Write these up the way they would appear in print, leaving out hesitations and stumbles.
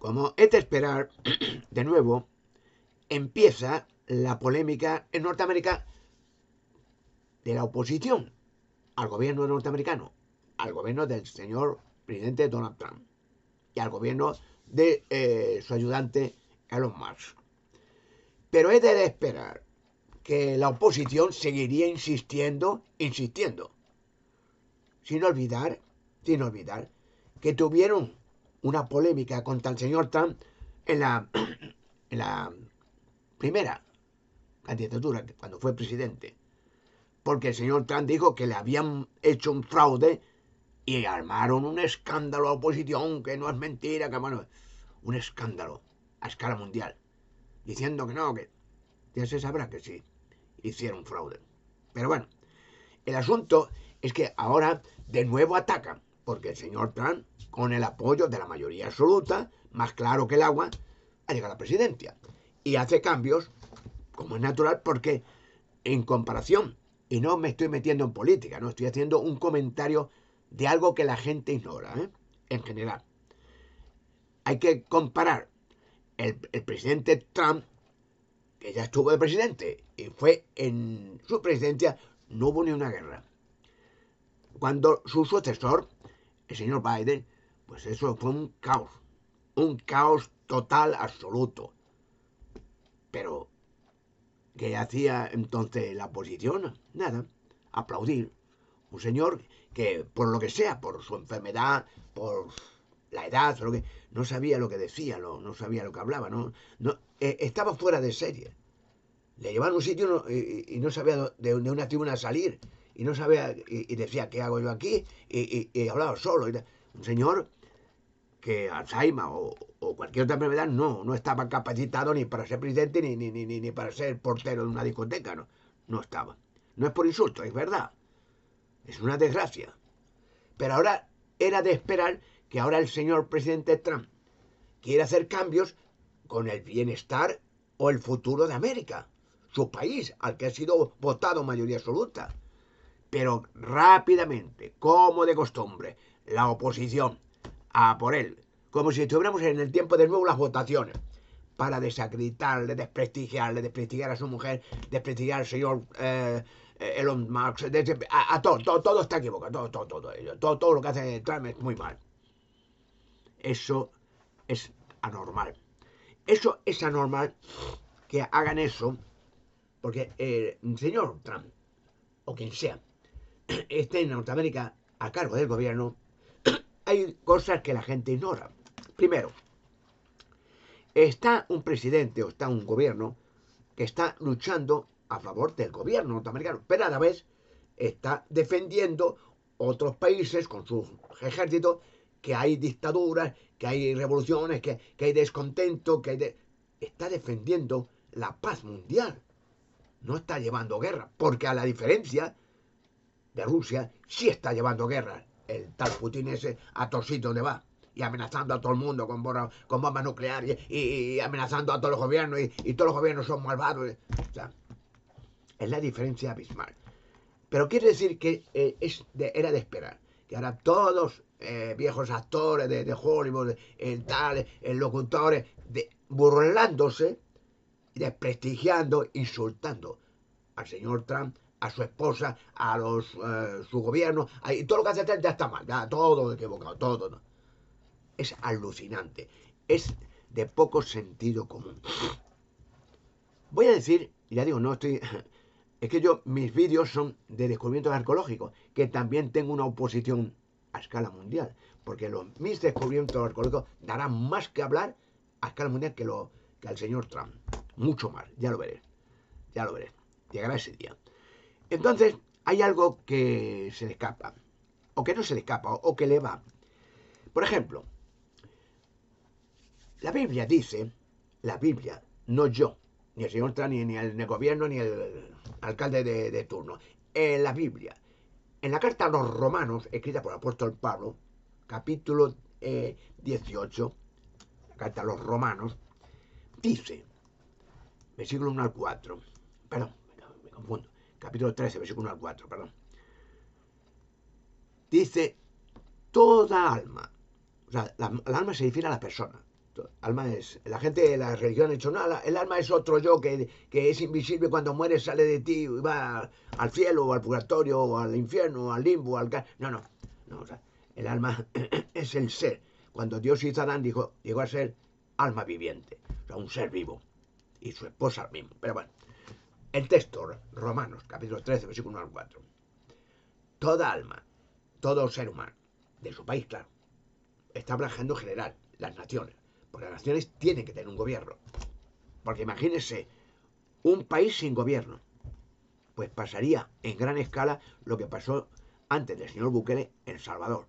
como es de esperar, de nuevo, empieza la polémica en Norteamérica de la oposición al gobierno norteamericano, al gobierno del señor presidente Donald Trump y al gobierno de su ayudante Elon Musk. Pero es de esperar que la oposición seguiría insistiendo, sin olvidar que tuvieron una polémica contra el señor Trump en en la primera candidatura, cuando fue presidente, porque el señor Trump dijo que le habían hecho un fraude y armaron un escándalo a la oposición, que no es mentira, que bueno, un escándalo a escala mundial, diciendo que no, que ya se sabrá que sí, hicieron fraude. Pero bueno, el asunto es que ahora de nuevo atacan, porque el señor Trump, con el apoyo de la mayoría absoluta, más claro que el agua, ha llegado a la presidencia y hace cambios, como es natural, porque en comparación, y no me estoy metiendo en política, no estoy haciendo un comentario de algo que la gente ignora, en general. Hay que comparar el presidente Trump, que ya estuvo de presidente, y fue en su presidencia, no hubo ni una guerra. Cuando su sucesor, el señor Biden, pues eso fue un caos total, absoluto. Pero, ¿qué hacía entonces la oposición? Nada, aplaudir. Un señor que, por lo que sea, por su enfermedad, por la edad, lo que, no sabía lo que decía, no sabía lo que hablaba, estaba fuera de serie. Le llevaban a un sitio y no sabía de una tribuna salir. Y no sabía, y decía, ¿qué hago yo aquí? Y hablaba solo. Un señor que Alzheimer o cualquier otra enfermedad no estaba capacitado ni para ser presidente ni para ser portero de una discoteca. No estaba. No es por insulto, es verdad. Es una desgracia. Pero ahora era de esperar que ahora el señor presidente Trump quiere hacer cambios con el bienestar o el futuro de América, su país, al que ha sido votado mayoría absoluta. Pero rápidamente, como de costumbre, la oposición a por él, como si estuviéramos en el tiempo de nuevo las votaciones, para desacreditarle, desprestigiar a su mujer, desprestigiar al señor Elon Musk, todo está equivocado, todo lo que hace Trump es muy mal. Eso es anormal. Eso es anormal que hagan eso, porque el señor Trump, o quien sea, esté en Norteamérica a cargo del gobierno, hay cosas que la gente ignora. Primero, está un presidente o está un gobierno que está luchando a favor del gobierno norteamericano, pero a la vez está defendiendo otros países con sus ejércitos, que hay dictaduras, que hay revoluciones, que hay descontento, está defendiendo la paz mundial. No está llevando guerra, porque a la diferencia de Rusia, sí está llevando guerra. El tal Putin ese a todos sitios donde va. Y amenazando a todo el mundo con bombas nucleares y amenazando a todos los gobiernos y todos los gobiernos son malvados. O sea, es la diferencia abismal. Pero quiere decir que era de esperar que ahora todos viejos actores de Hollywood, locutores, burlándose, desprestigiando, insultando al señor Trump, a su esposa, a su gobierno, y todo lo que hace Trump ya está mal, ya todo equivocado, todo. ¿No? Es alucinante, es de poco sentido común. Voy a decir, ya digo, no estoy... Es que mis vídeos son de descubrimientos arqueológicos, que también tengo una oposición a escala mundial, porque mis descubrimientos arqueológicos darán más que hablar a escala mundial que al señor Trump. Mucho más, ya lo veré. Llegará ese día. Entonces, hay algo que se le escapa, o que no se le escapa, o que le va. Por ejemplo, la Biblia, no yo, ni el señor Trump, ni el gobierno, ni el alcalde de turno. En la Biblia, en la carta a los romanos, escrita por el apóstol Pablo, capítulo 18, la carta a los romanos, dice, versículo 1 al 4, perdón, me confundo, capítulo 13, versículo 1 al 4, perdón. Dice, toda alma, o sea, la alma se refiere a la persona, Alma es, la gente de la religión ha dicho, no, el alma es otro yo que es invisible, cuando muere sale de ti y va al cielo o al purgatorio o al infierno o al limbo, no, o sea, el alma es el ser. Cuando Dios hizo a Adán llegó a ser alma viviente, o sea, un ser vivo, y su esposa mismo. Pero bueno, el texto, Romanos, capítulo 13, versículo 1 al 4. Toda alma, todo ser humano, de su país, claro, está hablando en general, las naciones, porque las naciones tienen que tener un gobierno. Porque imagínense, un país sin gobierno, pues pasaría en gran escala lo que pasó antes del señor Bukele en El Salvador.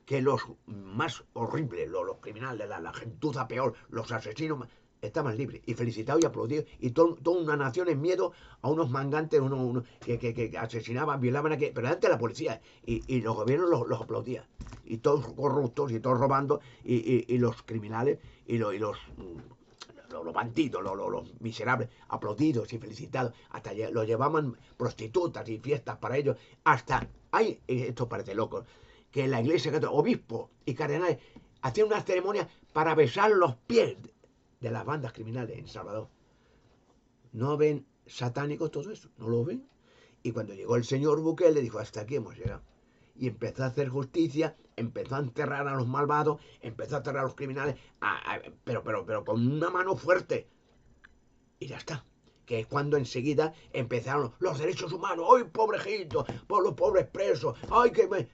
Que los más horribles, los criminales, la gentuza peor, los asesinos, estaban libres y felicitados y aplaudidos. Y toda una nación en miedo a unos mangantes que asesinaban, violaban, pero antes la policía. Y los gobiernos los aplaudían. Y todos corruptos y todos robando. Y los criminales y los bandidos, los miserables, aplaudidos y felicitados, hasta lo llevaban prostitutas y fiestas para ellos, hasta, esto parece loco, que la iglesia, obispos y cardenales hacían una ceremonia para besar los pies de las bandas criminales en Salvador. ¿No ven satánicos todo eso? ¿No lo ven? Y cuando llegó el señor Bukele dijo, hasta aquí hemos llegado. Y empezó a hacer justicia, empezó a enterrar a los malvados, empezó a enterrar a los criminales, pero con una mano fuerte. Y ya está. Que es cuando enseguida empezaron los derechos humanos. ¡Ay, pobrejito! ¡Por los pobres presos! ¡Ay, que me!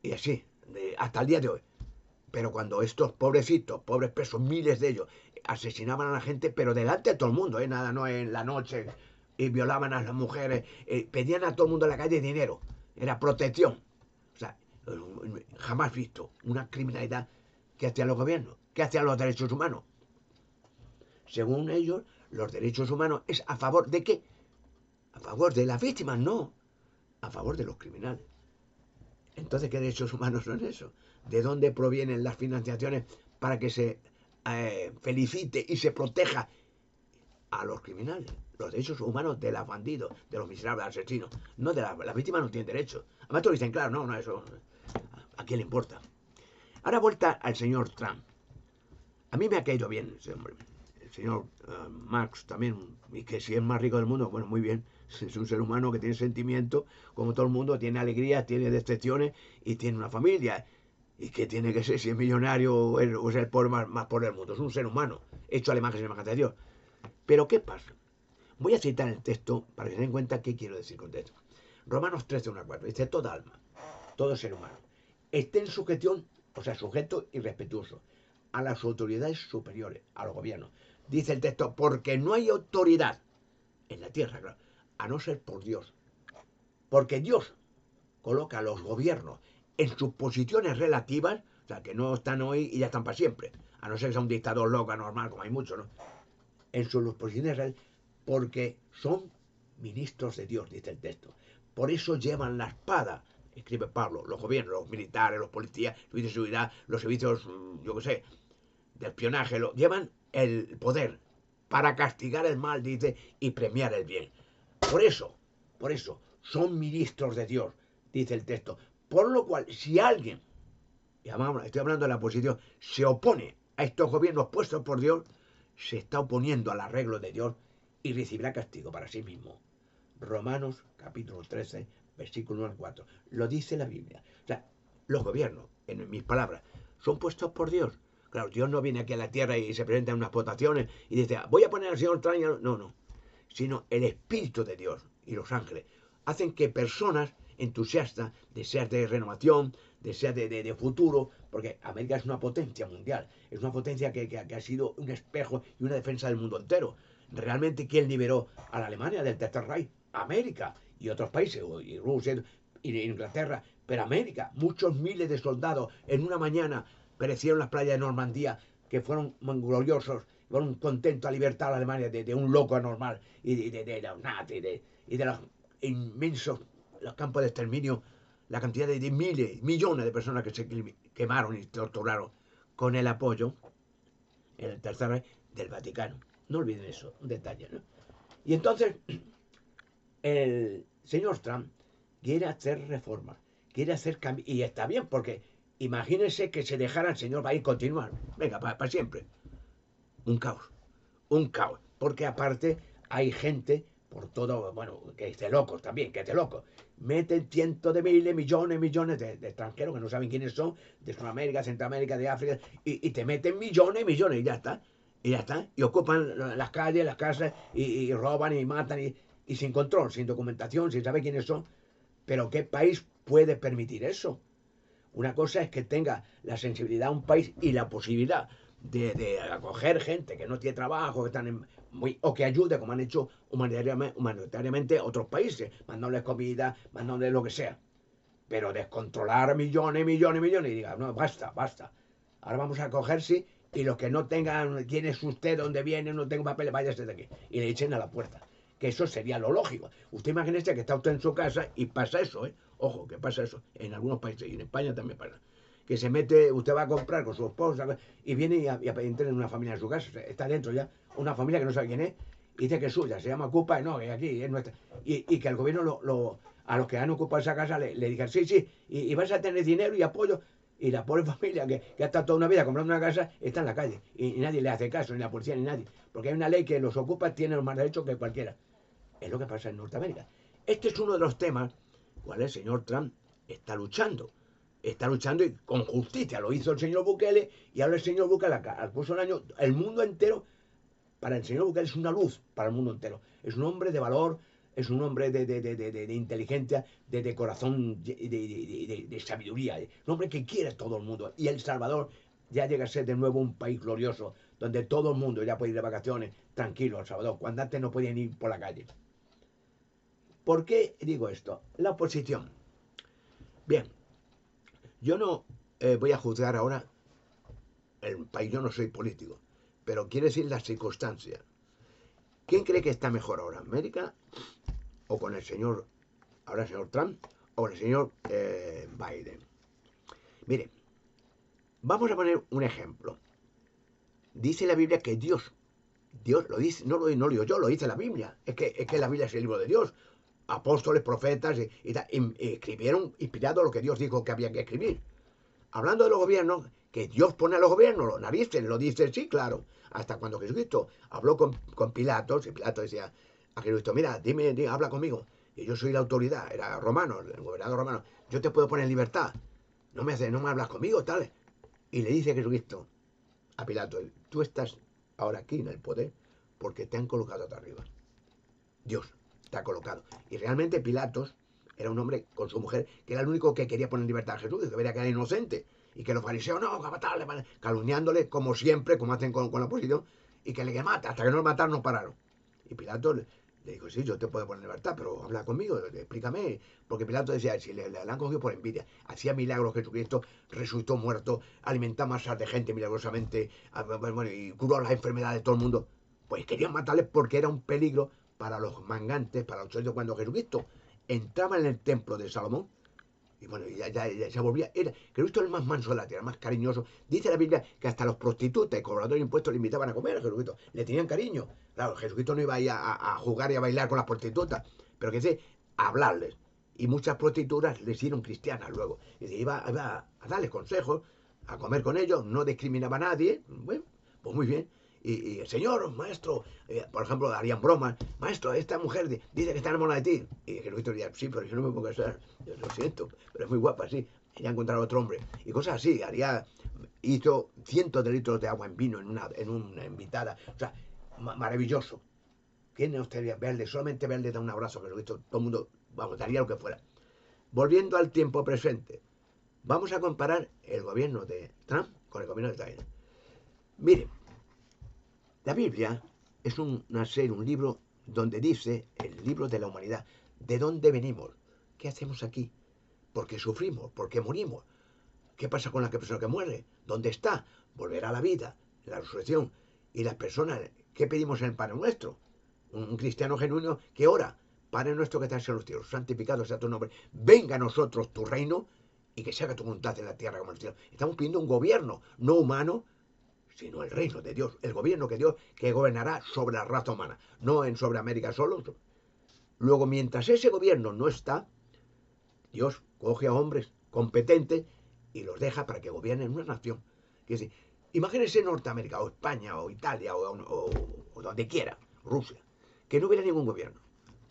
Y así, hasta el día de hoy. Pero cuando estos pobrecitos, pobres presos, miles de ellos, asesinaban a la gente, pero delante de todo el mundo, nada, no en la noche, y violaban a las mujeres, pedían a todo el mundo en la calle dinero, era protección. O sea, jamás visto una criminalidad que hacían los gobiernos, que hacían los derechos humanos. Según ellos, los derechos humanos es a favor de qué? A favor de las víctimas, no, a favor de los criminales. Entonces, ¿qué derechos humanos son esos? ¿De dónde provienen las financiaciones para que se felicite y se proteja a los criminales? Los derechos humanos de los bandidos, de los miserables asesinos. No, las víctimas no tienen derecho. Además, todos dicen, claro, no, eso. ¿A quién le importa? Ahora vuelta al señor Trump. A mí me ha caído bien ese hombre. El señor Marx también, y que si es más rico del mundo, bueno, muy bien. Es un ser humano que tiene sentimientos, como todo el mundo, tiene alegrías, tiene decepciones y tiene una familia. ¿Y qué tiene que ser si es millonario o es el pobre más pobre del mundo? Es un ser humano, hecho a la imagen y semejanza de Dios. Pero ¿qué pasa? Voy a citar el texto para que se den cuenta qué quiero decir con esto. Romanos 13, 1 a 4. Dice, toda alma, todo ser humano, esté en sujeción, o sea, sujeto y respetuoso a las autoridades superiores, a los gobiernos. Dice el texto, porque no hay autoridad en la tierra, claro, a no ser por Dios. Porque Dios coloca a los gobiernos en sus posiciones relativas, o sea, que no están hoy y ya están para siempre, a no ser que sea un dictador loco, normal, como hay muchos, ¿no? En sus posiciones relativas, porque son ministros de Dios, dice el texto. Por eso llevan la espada, escribe Pablo, los gobiernos, los militares, los policías, los servicios de seguridad, los servicios, yo qué sé, de espionaje, llevan el poder para castigar el mal, dice, y premiar el bien. Por eso, son ministros de Dios, dice el texto. Por lo cual, si alguien, estoy hablando de la oposición, se opone a estos gobiernos puestos por Dios, se está oponiendo al arreglo de Dios y recibirá castigo para sí mismo. Romanos capítulo 13, versículo 1 al 4. Lo dice la Biblia. O sea, los gobiernos, en mis palabras, son puestos por Dios. Claro, Dios no viene aquí a la tierra y se presenta en unas votaciones y dice, voy a poner al señor Trump. No. Sino el Espíritu de Dios y los ángeles hacen que personas entusiastas, deseas de renovación, deseas de futuro, porque América es una potencia mundial, es una potencia que ha sido un espejo y una defensa del mundo entero. Realmente, ¿quién liberó a la Alemania del Tercer Reich? América y otros países, y Rusia y Inglaterra, pero América, muchos miles de soldados en una mañana perecieron en las playas de Normandía, que fueron gloriosos, fueron contentos a libertar a la Alemania de un loco anormal y de los nazis y de los inmensos los campos de exterminio, la cantidad de miles, millones de personas que se quemaron y torturaron con el apoyo, en el Tercer Reich, del Vaticano. No olviden eso, un detalle, ¿no? Y entonces, el señor Trump quiere hacer reformas, quiere hacer cambios, y está bien, porque Imagínense que se dejara el Señor va a ir continuar. Venga, para siempre. Un caos. Un caos. Porque aparte hay gente por todo, bueno, que es de locos también, que es de locos. Meten cientos de miles, millones de extranjeros que no saben quiénes son, de Sudamérica, Centroamérica, de África, y te meten millones, y ya está. Y ya está. Y ocupan las calles, las casas, y roban y matan, y sin control, sin documentación, sin saber quiénes son. Pero ¿qué país puede permitir eso? Una cosa es que tenga la sensibilidad un país y la posibilidad de acoger gente que no tiene trabajo, que están o que ayude, como han hecho humanitariamente otros países, mandándoles comida, mandándoles lo que sea. Pero descontrolar millones, y diga, no, basta. Ahora vamos a acogerse y los que no tengan quién es usted, dónde viene, no tengo papeles, váyase de aquí. Y le echen a la puerta. Que eso sería lo lógico. Usted imagínese que está usted en su casa y pasa eso, ¿eh? Ojo, que pasa eso. En algunos países y en España también pasa. Que se mete, usted va a comprar con su esposa y viene y entra en una familia en su casa. Está dentro ya una familia que no sabe quién es y dice que es suya. Se llama Ocupa y no, que aquí es nuestra. Y que el gobierno a los que han ocupado esa casa le digan, sí, y vas a tener dinero y apoyo. Y la pobre familia que ha estado toda una vida comprando una casa está en la calle. Y nadie le hace caso, ni la policía, ni nadie. Porque hay una ley que los ocupas tienen los más derechos que cualquiera. Es lo que pasa en Norteamérica. Este es uno de los temas cual el señor Trump está luchando. Está luchando y con justicia. Lo hizo el señor Bukele y ahora el señor Bukele al puso un año. El mundo entero, para el señor Bukele es una luz para el mundo entero. Es un hombre de valor, es un hombre de inteligencia, de corazón, de sabiduría. Un hombre que quiere a todo el mundo. Y El Salvador ya llega a ser de nuevo un país glorioso, donde todo el mundo ya puede ir de vacaciones tranquilo al Salvador, cuando antes no podían ir por la calle. ¿Por qué digo esto? La oposición. Bien, yo no voy a juzgar ahora el país, yo no soy político, pero quiero decir las circunstancias. ¿Quién cree que está mejor ahora? ¿América o con el señor, ahora el señor Trump, o el señor Biden? Mire, vamos a poner un ejemplo. Dice la Biblia que Dios lo dice, no lo digo yo, lo dice la Biblia. Es que la Biblia es el libro de Dios. Apóstoles, profetas, y escribieron inspirado lo que Dios dijo que había que escribir. Hablando de los gobiernos, que Dios pone a los gobiernos, los narices, lo dice, sí, claro. Hasta cuando Jesucristo habló con Pilatos, y Pilatos decía a Jesucristo, mira, dime, habla conmigo, que yo soy la autoridad, era romano, el gobernador romano, yo te puedo poner en libertad, no me hablas conmigo, tal. Y le dice Jesucristo a Pilatos, tú estás ahora aquí en el poder porque te han colocado hasta arriba. Dios te ha colocado. Y realmente Pilatos era un hombre con su mujer que era el único que quería poner en libertad a Jesús, que veía que era inocente. Y que los fariseos, no, que matarle, calumniándole, como siempre, como hacen con la oposición, y que le mata, hasta que no lo mataron, no pararon. Y Pilatos le dijo, sí, yo te puedo poner en libertad, pero habla conmigo, explícame. Porque Pilatos decía, si le han cogido por envidia, hacía milagros Jesucristo, resucitó muerto, alimentaba masas de gente milagrosamente, bueno, y curó las enfermedades de todo el mundo. Pues querían matarle porque era un peligro para los mangantes, para los soldados. Cuando Jesucristo entraba en el templo de Salomón, y bueno, ya se volvía, Jesucristo era el más manso de la tierra, más cariñoso. Dice la Biblia que hasta los prostitutas y cobradores de impuestos le invitaban a comer a Jesucristo, le tenían cariño. Claro, Jesucristo no iba a ir a jugar y a bailar con las prostitutas, pero que sé, a hablarles. Y muchas prostitutas les hicieron cristianas luego. Y iba a darles consejos, a comer con ellos, no discriminaba a nadie. Bueno, pues muy bien. Y el señor, maestro, por ejemplo, harían bromas, maestro, esta mujer dice que está enamorada de ti. Y Jesucristo diría, sí, pero yo no me puedo casar, yo lo siento, pero es muy guapa, sí. Ella ha encontrado otro hombre. Y cosas así, hizo cientos de litros de agua en vino en una invitada. O sea, maravilloso. ¿Quién no estaría verle? Solamente verle da un abrazo a Jesucristo, todo el mundo, vamos, daría lo que fuera. Volviendo al tiempo presente, vamos a comparar el gobierno de Trump con el gobierno de Biden. Miren, la Biblia es un libro donde dice, el libro de la humanidad, de dónde venimos, qué hacemos aquí, por qué sufrimos, por qué morimos, qué pasa con la persona que muere, dónde está, volverá a la vida, la resurrección, y las personas, qué pedimos en el Padre Nuestro, un cristiano genuino que ora, Padre Nuestro que estás en los cielos, santificado sea tu nombre, venga a nosotros tu reino y que se haga tu voluntad en la tierra como en el cielo. Estamos pidiendo un gobierno, no humano, sino el reino de Dios, el gobierno que Dios que gobernará sobre la raza humana, no sobre América solo. Luego, mientras ese gobierno no está, Dios coge a hombres competentes y los deja para que gobiernen una nación. Que decir, imagínense Norteamérica, o España, o Italia, o donde quiera, Rusia, que no hubiera ningún gobierno,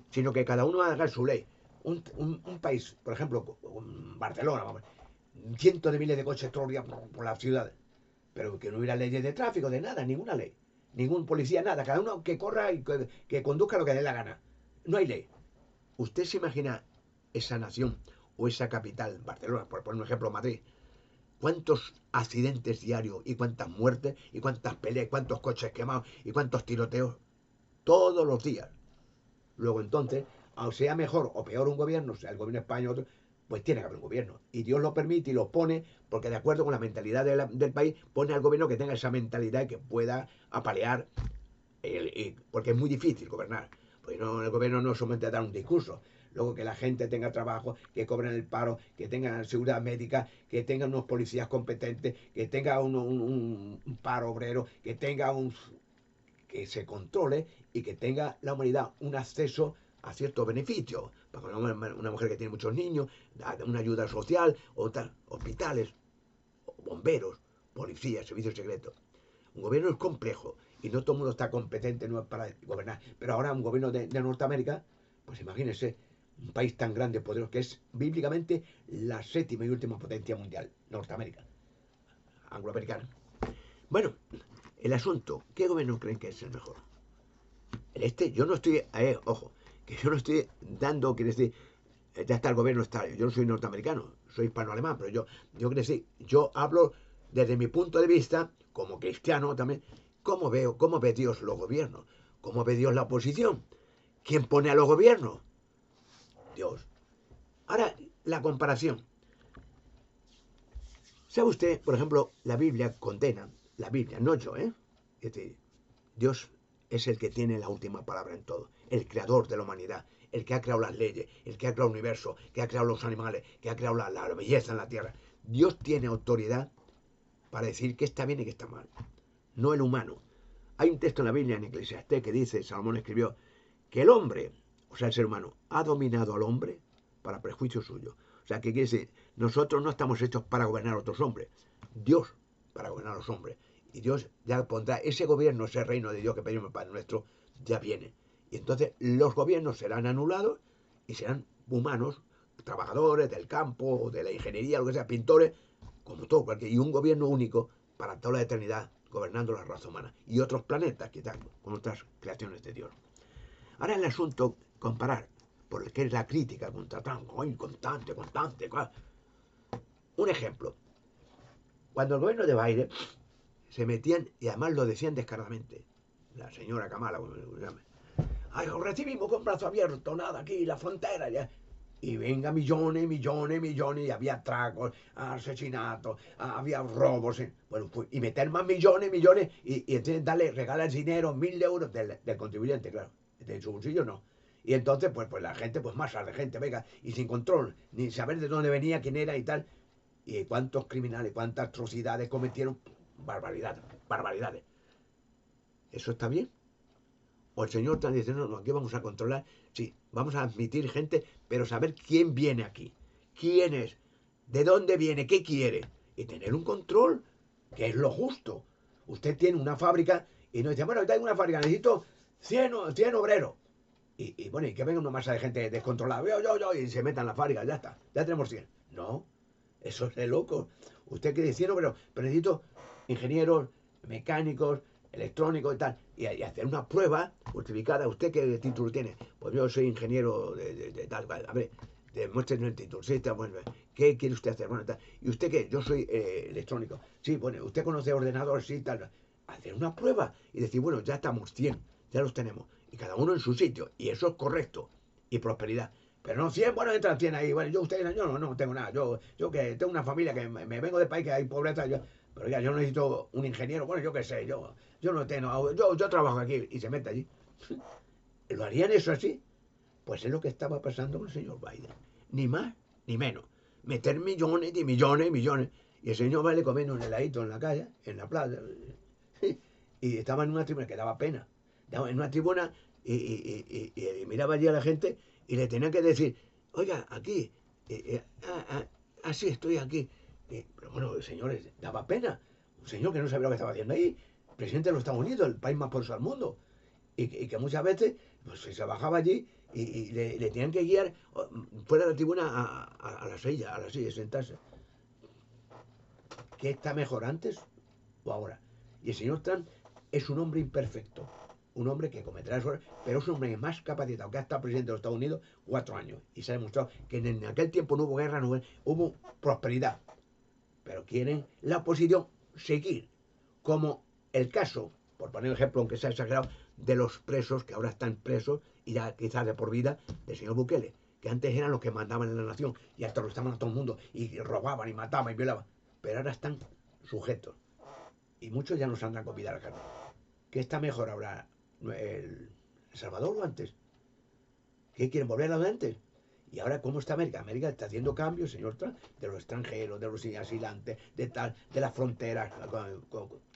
sino que cada uno haga su ley. Un país, por ejemplo, Barcelona, vamos, cientos de miles de coches todos los días por las ciudades, pero que no hubiera leyes de tráfico, de nada, ninguna ley, ningún policía, nada, cada uno que corra y que conduzca lo que dé la gana. No hay ley. ¿Usted se imagina esa nación o esa capital, Barcelona, por poner un ejemplo, Madrid? ¿Cuántos accidentes diarios y cuántas muertes y cuántas peleas, cuántos coches quemados y cuántos tiroteos todos los días? Luego entonces, o sea mejor o peor un gobierno, sea el gobierno español, pues tiene que haber un gobierno. Y Dios lo permite y lo pone porque de acuerdo con la mentalidad del país, pone al gobierno que tenga esa mentalidad y que pueda apalear, porque es muy difícil gobernar. Pues no, el gobierno no solamente dar un discurso, luego que la gente tenga trabajo, que cobren el paro, que tengan seguridad médica, que tengan unos policías competentes, que tenga un paro obrero, que tenga que se controle y que tenga la humanidad un acceso a ciertos beneficios. Para una mujer que tiene muchos niños, una ayuda social, hospitales, bomberos, policías, servicios secretos. Un gobierno es complejo y no todo el mundo está competente no es para gobernar. Pero ahora un gobierno de Norteamérica, pues imagínense, un país tan grande, poderoso, que es bíblicamente la séptima y última potencia mundial, Norteamérica, angloamericana. Bueno, el asunto, ¿qué gobierno creen que es el mejor? El este, yo no estoy, ojo, que yo no estoy dando, quiere decir, ya está el gobierno, está, yo no soy norteamericano, soy hispano-alemán, pero quiero decir, yo hablo desde mi punto de vista, como cristiano también, cómo ve Dios los gobiernos, cómo ve Dios la oposición, quién pone a los gobiernos, Dios. Ahora, la comparación. ¿Sabe usted, por ejemplo, la Biblia condena, la Biblia, no yo, ¿eh? Es decir, Dios es el que tiene la última palabra en todo, el creador de la humanidad, el que ha creado las leyes, el que ha creado el universo, que ha creado los animales, que ha creado la belleza en la tierra. Dios tiene autoridad para decir qué está bien y qué está mal, no el humano. Hay un texto en la Biblia, en Eclesiastés, que dice, Salomón escribió, que el hombre, o sea, el ser humano, ha dominado al hombre para prejuicio suyo. O sea, que quiere decir, nosotros no estamos hechos para gobernar a otros hombres, Dios para gobernar a los hombres. Y Dios ya pondrá ese gobierno, ese reino de Dios que pedimos para nuestro, ya viene. Y entonces los gobiernos serán anulados y serán humanos, trabajadores del campo, de la ingeniería, lo que sea, pintores, como todo, y un gobierno único para toda la eternidad, gobernando la raza humana. Y otros planetas, quizás, con otras creaciones de Dios. Ahora el asunto, comparar, porque es la crítica contra Trump, constante. Un ejemplo, cuando el gobierno de Biden se metían, y además lo decían descaradamente, la señora Kamala, ay, os recibimos con brazo abierto, nada aquí, la frontera, ya. Y venga millones, y había atracos, asesinatos, había robos, bueno, pues, y meter más millones, y entonces regalar dinero, 1.000 euros del contribuyente, claro, de su bolsillo no. Y entonces, pues la gente, pues masa de gente, venga, y sin control, ni saber de dónde venía, quién era y tal. Y cuántos criminales, cuántas atrocidades cometieron, barbaridades. ¿Eso está bien? O el Señor está diciendo, no, aquí vamos a controlar, sí, vamos a admitir gente, pero saber quién viene aquí, quién es, de dónde viene, qué quiere, y tener un control, que es lo justo. Usted tiene una fábrica y no dice, bueno, tengo una fábrica, necesito 100 obreros. Bueno, y que venga una masa de gente descontrolada, y se metan en la fábrica, ya está, ya tenemos 100. No, eso es de loco. Usted quiere decir, pero necesito ingenieros, mecánicos, electrónicos y tal, y hacer una prueba justificada. ¿Usted qué título tiene? Pues yo soy ingeniero de tal, a ver, demuéstrenme el título. Sí, está bueno. ¿Qué quiere usted hacer? Bueno, tal. ¿Y usted qué? Yo soy electrónico. Sí, bueno, ¿usted conoce ordenador? Sí, tal. Hacer una prueba y decir, bueno, ya estamos 100, ya los tenemos. Y cada uno en su sitio. Y eso es correcto. Y prosperidad. Pero no 100, bueno, entran 100 ahí. Bueno, yo no tengo nada. Yo que tengo una familia que me vengo de país que hay pobreza. Pero ya, yo necesito un ingeniero. Bueno, yo qué sé, yo no tengo, yo trabajo aquí y se mete allí. ¿Lo harían eso así? Pues es lo que estaba pasando con el señor Biden. Ni más ni menos. Meter millones y millones. Y el señor Biden comiendo un heladito en la calle, en la plaza. Y estaba en una tribuna que daba pena. Estaba en una tribuna y miraba allí a la gente y le tenía que decir, oiga, aquí, así estoy aquí. Pero bueno, señores, daba pena. Un señor que no sabía lo que estaba haciendo ahí, presidente de los Estados Unidos, el país más poderoso del mundo. Y que muchas veces pues, se bajaba allí y le tenían que guiar fuera de la tribuna a la silla, sentarse. ¿Qué está mejor antes o ahora? Y el señor Trump es un hombre imperfecto, un hombre que cometerá errores, pero es un hombre más capacitado, que ha estado presidente de los Estados Unidos 4 años. Y se ha demostrado que en aquel tiempo no hubo guerra, hubo prosperidad. Pero quieren la oposición seguir, como el caso, por poner un ejemplo, aunque sea exagerado, de los presos que ahora están presos y ya quizás de por vida del señor Bukele, que antes eran los que mandaban en la nación y hasta lo estaban a todo el mundo y robaban y mataban y violaban, pero ahora están sujetos y muchos ya no saldrán con vida a la cárcel. ¿Qué está mejor ahora, el Salvador o antes? ¿Qué quieren volver a lo de antes? Y ahora, ¿cómo está América? América está haciendo cambios, señor Trump, de los extranjeros, de los asilantes, de las fronteras,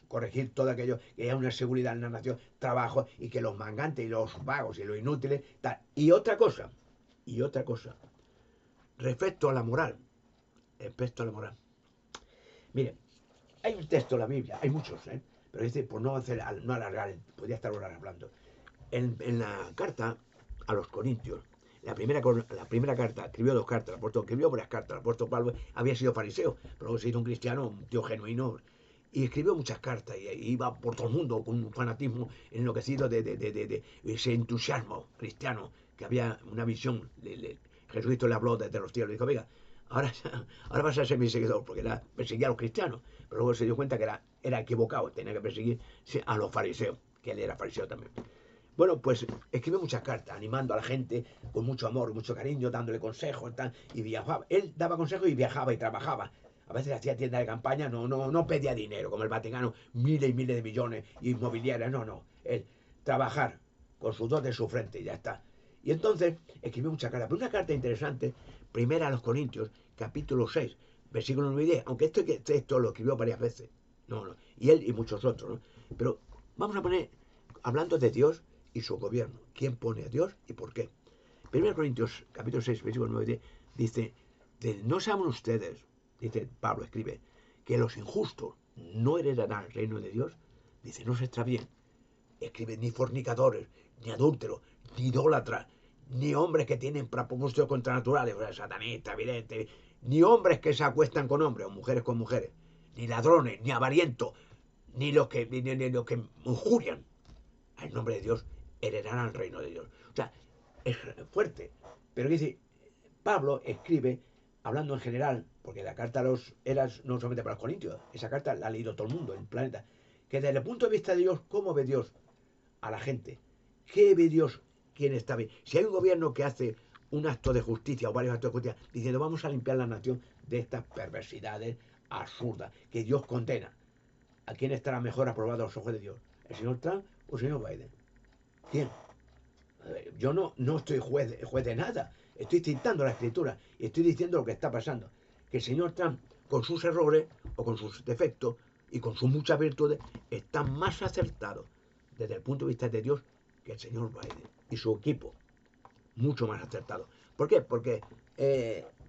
corregir todo aquello, que haya una seguridad en la nación, trabajo, y que los mangantes y los vagos y los inútiles, tal. Y otra cosa, respecto a la moral, Mire, hay un texto en la Biblia, hay muchos, pero dice, por no alargar, podría estar horas hablando. En la carta a los Corintios, la primera carta, escribió 2 cartas, el apóstol escribió varias cartas, el apóstol Pablo había sido fariseo, pero luego se hizo un cristiano, un tío genuino, y escribió muchas cartas, y iba por todo el mundo con un fanatismo enloquecido de ese entusiasmo cristiano, que había una visión, Jesucristo le habló desde los cielos, le dijo, venga, ahora, ahora vas a ser mi seguidor, porque perseguía a los cristianos, pero luego se dio cuenta que era equivocado, tenía que perseguir a los fariseos, que él era fariseo también. Bueno, pues escribe muchas cartas, animando a la gente con mucho amor, mucho cariño, dándole consejos y viajaba. Él daba consejos y viajaba y trabajaba. A veces hacía tiendas de campaña, no pedía dinero, como el Vaticano, miles y miles de millones inmobiliarias, no. Él trabajar con sus dos de su frente y ya está. Y entonces escribió muchas cartas. Pero una carta interesante, primera a los Corintios, capítulo 6, versículo 9 y 10, aunque esto lo escribió varias veces. Y él y muchos otros, ¿no? Pero vamos a poner, hablando de Dios y su gobierno. ¿Quién pone a Dios y por qué? 1 Corintios capítulo 6, versículo 9 dice, no saben ustedes, dice Pablo, escribe, que los injustos no heredarán el reino de Dios. Dice, no se extravíen. Escribe, ni fornicadores, ni adúlteros, ni idólatras, ni hombres que tienen propósitos contranaturales, o sea, satanistas, videntes, ni hombres que se acuestan con hombres o mujeres con mujeres, ni ladrones, ni avarientos, ni los que injurian al nombre de Dios, heredarán el reino de Dios. O sea, es fuerte. Pero dice, Pablo escribe, hablando en general, porque la carta a los eras no solamente para los corintios, esa carta la ha leído todo el mundo, el planeta, que desde el punto de vista de Dios, ¿cómo ve Dios a la gente? ¿Qué ve Dios? ¿Quién está bien? Si hay un gobierno que hace un acto de justicia o varios actos de justicia diciendo vamos a limpiar la nación de estas perversidades absurdas que Dios condena, ¿a quién estará mejor aprobado a los ojos de Dios? ¿El señor Trump o el señor Biden? ¿Quién? Yo no estoy juez de nada. Estoy citando la escritura y estoy diciendo lo que está pasando. Que el señor Trump, con sus errores o con sus defectos y con sus muchas virtudes, está más acertado desde el punto de vista de Dios que el señor Biden y su equipo. Mucho más acertado. ¿Por qué? Porque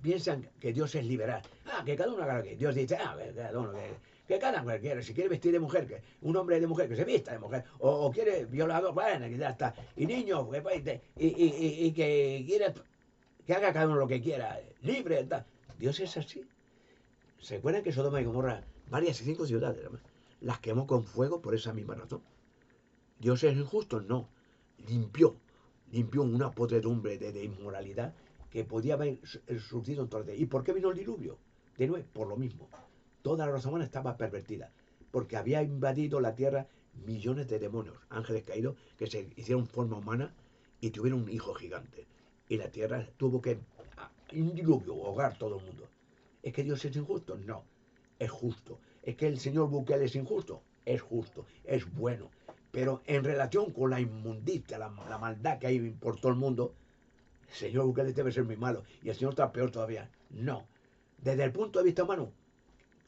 piensan que Dios es liberal. Que cada uno haga lo que Dios dice. Cada uno que cada uno quiera. Si quiere vestir de mujer, que un hombre de mujer, que se vista de mujer. O quiere violador, bueno, que ya está. Y niños, y que quiera que haga cada uno lo que quiera. Libre, tal. Dios es así. ¿Se acuerdan que Sodoma y Gomorra, varias y 5 ciudades, las quemó con fuego por esa misma razón? ¿Dios es injusto? No. Limpió una podredumbre de inmoralidad que podía haber surgido en torno. ¿Y por qué vino el diluvio? De nuevo, por lo mismo. Toda la raza humana estaba pervertida, porque había invadido la tierra millones de demonios, ángeles caídos, que se hicieron forma humana y tuvieron un hijo gigante. Y la tierra tuvo que, un diluvio, ahogar todo el mundo. ¿Es que Dios es injusto? No, es justo. ¿Es que el señor Bukele es injusto? Es justo, es bueno. Pero en relación con la inmundicia, la maldad que hay por todo el mundo, el señor Bukele debe ser muy malo y el señor está peor todavía. No. Desde el punto de vista humano,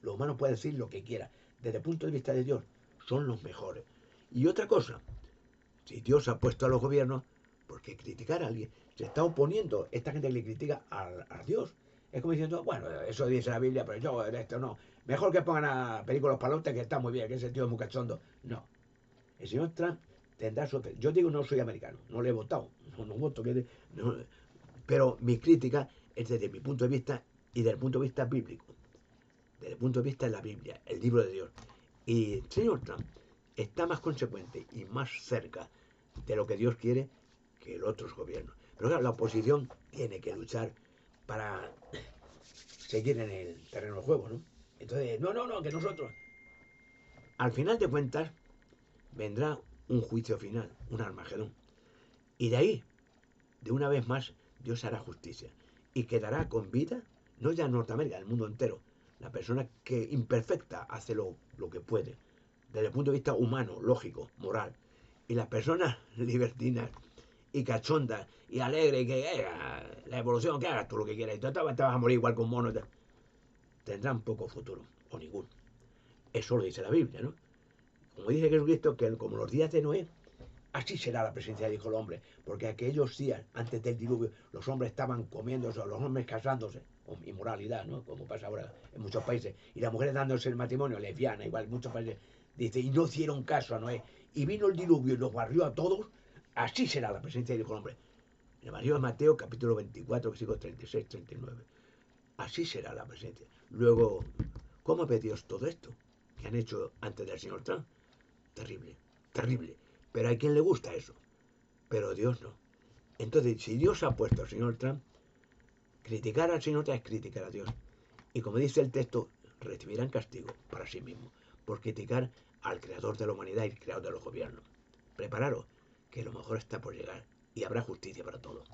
los humanos pueden decir lo que quiera. Desde el punto de vista de Dios, son los mejores. Y otra cosa, si Dios ha puesto a los gobiernos, ¿por qué criticar a alguien? Se está oponiendo esta gente que le critica a Dios. Es como diciendo, bueno, eso dice la Biblia, pero yo de esto no. Mejor que pongan a películas palotes, que está muy bien, que ese tío es muy cachondo. No. El señor Trump tendrá su... Yo digo, no soy americano, no le he votado, no voto, no, pero mi crítica es desde mi punto de vista y desde el punto de vista bíblico. Desde el punto de vista de la Biblia, el libro de Dios. Y el señor Trump está más consecuente y más cerca de lo que Dios quiere que los otros gobiernos. Pero claro, la oposición tiene que luchar para seguir en el terreno del juego, ¿no? Entonces, no, que nosotros... Al final de cuentas, vendrá un juicio final, un Armagedón. Y de ahí, de una vez más, Dios hará justicia. Y quedará con vida, no ya en Norteamérica, en el mundo entero, la persona que imperfecta hace lo que puede, desde el punto de vista humano, lógico, moral. Y las personas libertinas y cachondas y alegres, que la evolución, que hagas tú lo que quieras, y tú te vas a morir igual que un mono, tendrán poco futuro, o ninguno. Eso lo dice la Biblia, ¿no? Como dice Jesucristo, que como los días de Noé, así será la presencia del Hijo del Hombre, porque aquellos días, antes del diluvio, los hombres estaban comiéndose, los hombres casándose, con inmoralidad, ¿no? Como pasa ahora en muchos países, y las mujeres dándose el matrimonio, lesbiana, igual en muchos países, dice, y no hicieron caso a Noé, y vino el diluvio y los barrió a todos, así será la presencia del Hijo del Hombre. En el Evangelio de Mateo, capítulo 24, versículos 36, 39. Así será la presencia. Luego, ¿cómo ve Dios todo esto que han hecho antes del señor Trump? Terrible, terrible. Pero hay quien le gusta eso, pero Dios no. Entonces, si Dios ha puesto al señor Trump, criticar al señor Trump es criticar a Dios. Y como dice el texto, recibirán castigo para sí mismos por criticar al creador de la humanidad y el creador de los gobiernos. Prepararos, que lo mejor está por llegar y habrá justicia para todos.